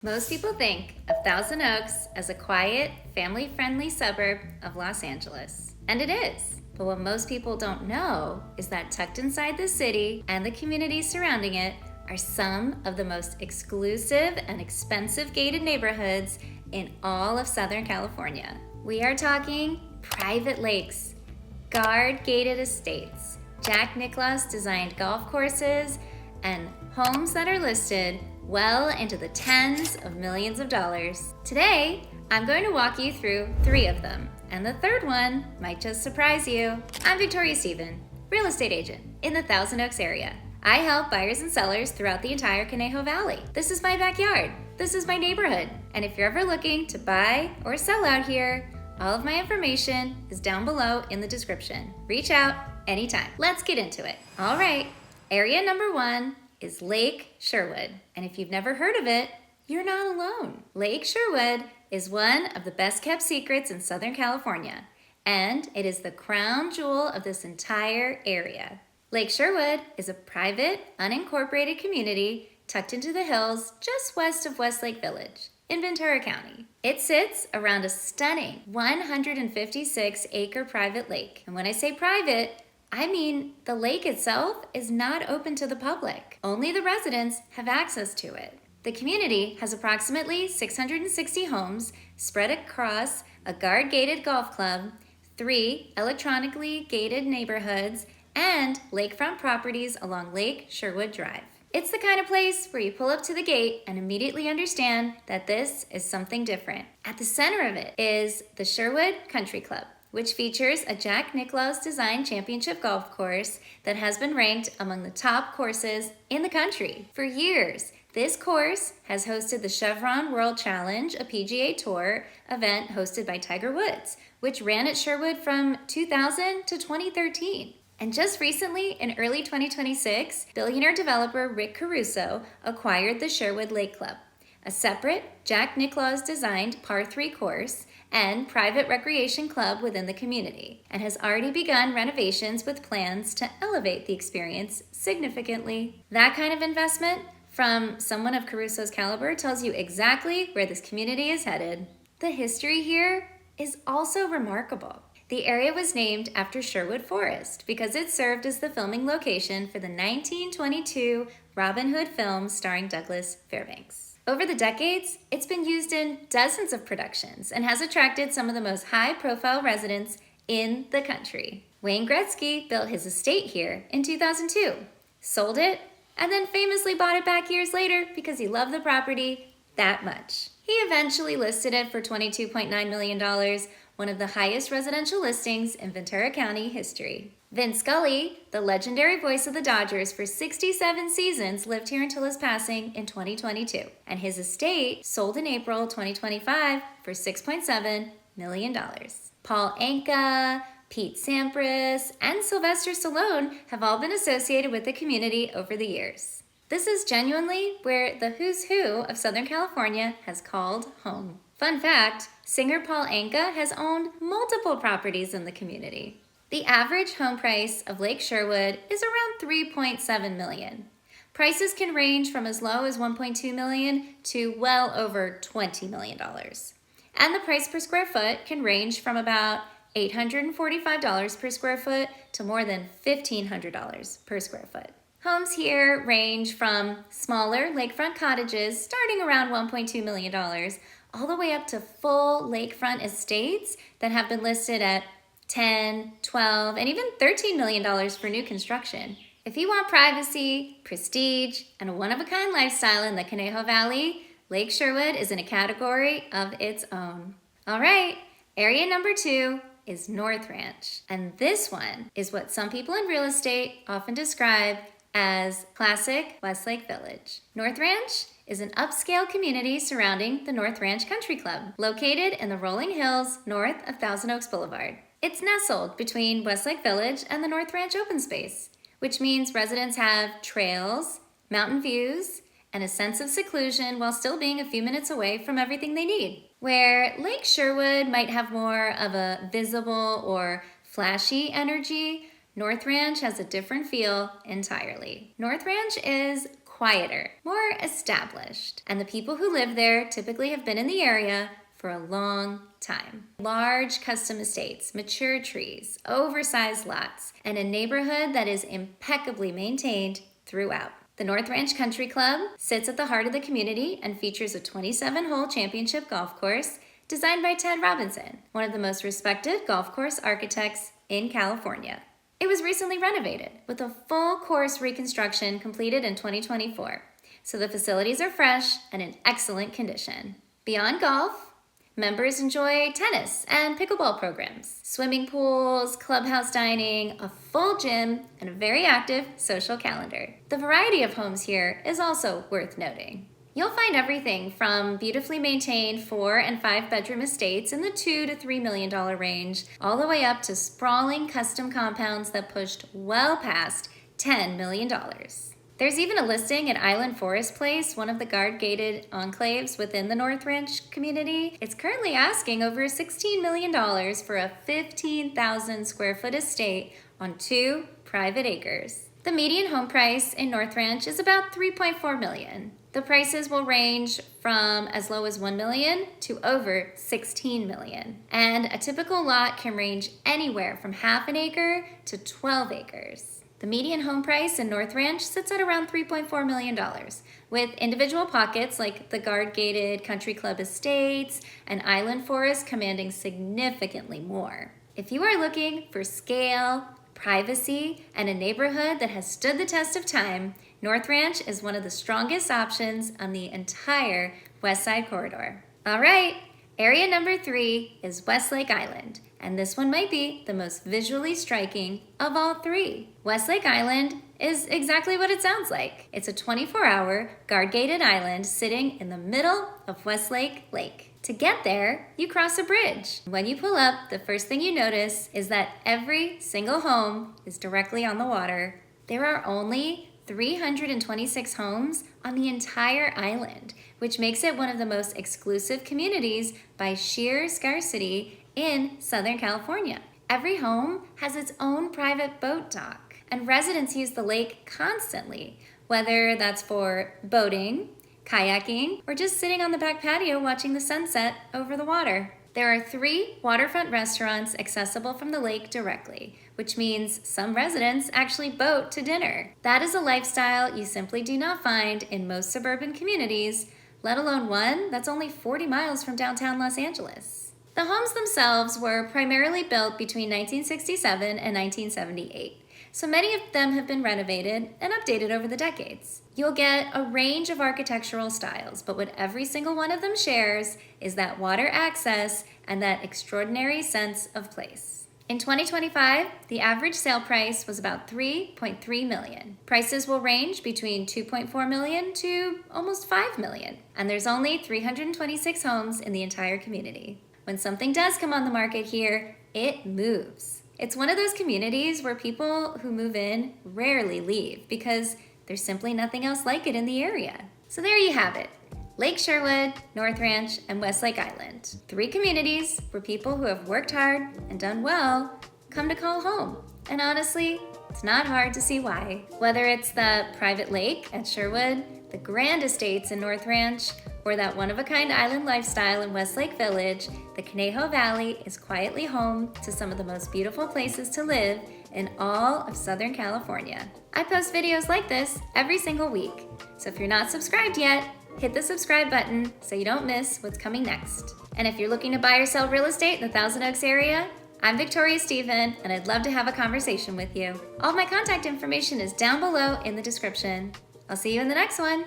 Most people think of Thousand Oaks as a quiet, family-friendly suburb of Los Angeles. And it is. But what most people don't know is that tucked inside the city and the communities surrounding it are some of the most exclusive and expensive gated neighborhoods in all of Southern California. We are talking private lakes, guard-gated estates, Jack Nicklaus designed golf courses, and homes that are listed well into the tens of millions of dollars. Today, I'm going to walk you through 3 of them, and the third one might just surprise you. I'm Victoria Stephen, real estate agent in the Thousand Oaks area. I help buyers and sellers throughout the entire Conejo Valley. This is my backyard. This is my neighborhood. And if you're ever looking to buy or sell out here, all of my information is down below in the description. Reach out anytime. Let's get into it. All right, area number 1 is Lake Sherwood. And if you've never heard of it, you're not alone. Lake Sherwood is one of the best kept secrets in Southern California, and it is the crown jewel of this entire area. Lake Sherwood is a private, unincorporated community tucked into the hills just west of Westlake Village in Ventura County. It sits around a stunning 156-acre private lake. And when I say private, I mean the lake itself is not open to the public. Only the residents have access to it. The community has approximately 660 homes spread across a guard-gated golf club, 3 electronically gated neighborhoods, and lakefront properties along Lake Sherwood Drive. It's the kind of place where you pull up to the gate and immediately understand that this is something different. At the center of it is the Sherwood Country Club, which features a Jack Nicklaus Design Championship golf course that has been ranked among the top courses in the country. For years, this course has hosted the Chevron World Challenge, a PGA Tour event hosted by Tiger Woods, which ran at Sherwood from 2000 to 2013. And just recently, in early 2026, billionaire developer Rick Caruso acquired the Sherwood Lake Club, a separate Jack Nicklaus designed par 3 course and private recreation club within the community, and has already begun renovations with plans to elevate the experience significantly. That kind of investment from someone of Caruso's caliber tells you exactly where this community is headed. The history here is also remarkable. The area was named after Sherwood Forest because it served as the filming location for the 1922 Robin Hood film starring Douglas Fairbanks. Over the decades, it's been used in dozens of productions and has attracted some of the most high-profile residents in the country. Wayne Gretzky built his estate here in 2002, sold it, and then famously bought it back years later because he loved the property that much. He eventually listed it for $22.9 million, one of the highest residential listings in Ventura County history. Vin Scully, the legendary voice of the Dodgers for 67 seasons, lived here until his passing in 2022, and his estate sold in April 2025 for $6.7 million. Paul Anka, Pete Sampras, and Sylvester Stallone have all been associated with the community over the years. This is genuinely where the who's who of Southern California has called home. Fun fact, singer Paul Anka has owned multiple properties in the community. The average home price of Lake Sherwood is around $3.7 million. Prices can range from as low as $1.2 million to well over $20 million. And the price per square foot can range from about $845 per square foot to more than $1,500 per square foot. Homes here range from smaller lakefront cottages starting around $1.2 million all the way up to full lakefront estates that have been listed at $10, $12, and even $13 million for new construction. If you want privacy, prestige, and a one-of-a-kind lifestyle in the Conejo Valley, Lake Sherwood is in a category of its own. All right, area number 2 is North Ranch, and this one is what some people in real estate often describe as classic Westlake Village. North Ranch is an upscale community surrounding the North Ranch Country Club, located in the rolling hills north of Thousand Oaks Boulevard. It's nestled between Westlake Village and the North Ranch open space, which means residents have trails, mountain views, and a sense of seclusion while still being a few minutes away from everything they need. Where Lake Sherwood might have more of a visible or flashy energy, North Ranch has a different feel entirely. North Ranch is quieter, more established. And the people who live there typically have been in the area for a long time. Large custom estates, mature trees, oversized lots, and a neighborhood that is impeccably maintained throughout. The North Ranch Country Club sits at the heart of the community and features a 27-hole championship golf course designed by Ted Robinson, one of the most respected golf course architects in California. It was recently renovated with a full course reconstruction completed in 2024, so the facilities are fresh and in excellent condition. Beyond golf, members enjoy tennis and pickleball programs, swimming pools, clubhouse dining, a full gym, and a very active social calendar. The variety of homes here is also worth noting. You'll find everything from beautifully maintained 4 and 5 bedroom estates in the $2 to $3 million range, all the way up to sprawling custom compounds that pushed well past $10 million. There's even a listing at Island Forest Place, one of the guard-gated enclaves within the North Ranch community. It's currently asking over $16 million for a 15,000 square foot estate on 2 private acres. The median home price in North Ranch is about $3.4 million. The prices will range from as low as $1 million to over $16 million. And a typical lot can range anywhere from half an acre to 12 acres. The median home price in North Ranch sits at around $3.4 million, with individual pockets like the guard-gated country club estates and Island Forest commanding significantly more. If you are looking for scale, privacy, and a neighborhood that has stood the test of time, North Ranch is one of the strongest options on the entire West Side corridor. All right, area number 3 is Westlake Island. And this one might be the most visually striking of all 3. Westlake Island is exactly what it sounds like. It's a 24-hour guard-gated island sitting in the middle of Westlake Lake. To get there, you cross a bridge. When you pull up, the first thing you notice is that every single home is directly on the water. There are only 326 homes on the entire island, which makes it one of the most exclusive communities by sheer scarcity in Southern California. Every home has its own private boat dock, and residents use the lake constantly, whether that's for boating, kayaking, or just sitting on the back patio watching the sunset over the water. There are 3 waterfront restaurants accessible from the lake directly, which means some residents actually boat to dinner. That is a lifestyle you simply do not find in most suburban communities, let alone one that's only 40 miles from downtown Los Angeles. The homes themselves were primarily built between 1967 and 1978, so many of them have been renovated and updated over the decades. You'll get a range of architectural styles, but what every single one of them shares is that water access and that extraordinary sense of place. In 2025, the average sale price was about $3.3 million. Prices will range between $2.4 million to almost $5 million, and there's only 326 homes in the entire community. When something does come on the market here, it moves. It's one of those communities where people who move in rarely leave because there's simply nothing else like it in the area. So there you have it. Lake Sherwood, North Ranch, and Westlake Island. 3 communities where people who have worked hard and done well come to call home. And honestly, it's not hard to see why. Whether it's the private lake at Sherwood, the grand estates in North Ranch, or that one-of-a-kind island lifestyle in Westlake Village, the Conejo Valley is quietly home to some of the most beautiful places to live in all of Southern California. I post videos like this every single week, so if you're not subscribed yet, hit the subscribe button so you don't miss what's coming next. And if you're looking to buy or sell real estate in the Thousand Oaks area, I'm Victoria Stephen, and I'd love to have a conversation with you. All of my contact information is down below in the description. I'll see you in the next one.